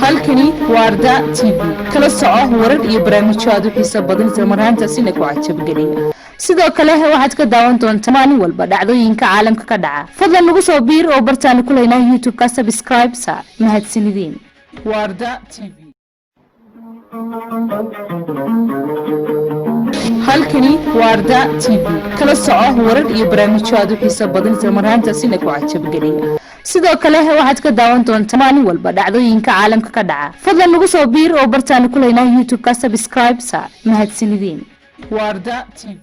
halkani waa ARDAA TV kala soco warar iyo barnaamijyo aad u xiiso badan isla marhaantaasina ku cajab geliya sidoo kale waxaad ka daawan doontaa maalin walba dhacdooyinka caalamka ka dhaca fadlan nagu soo biir oo bartaan ku leenahay YouTube ka subscribe sa mahadsanidin waa ARDAA TV halkani waa ARDAA TV kala soco warar iyo barnaamijyo aad u xiiso badan isla marhaantaasina ku cajab geliya sidoo kale waxaad ka daawan doontaa maalin walba dhacdooyinka caalamka ka dhaca fadlan nagu soo biir oo bartaan ku leenahay YouTube ka subscribe sa mahadsanidin waa ARDAA TV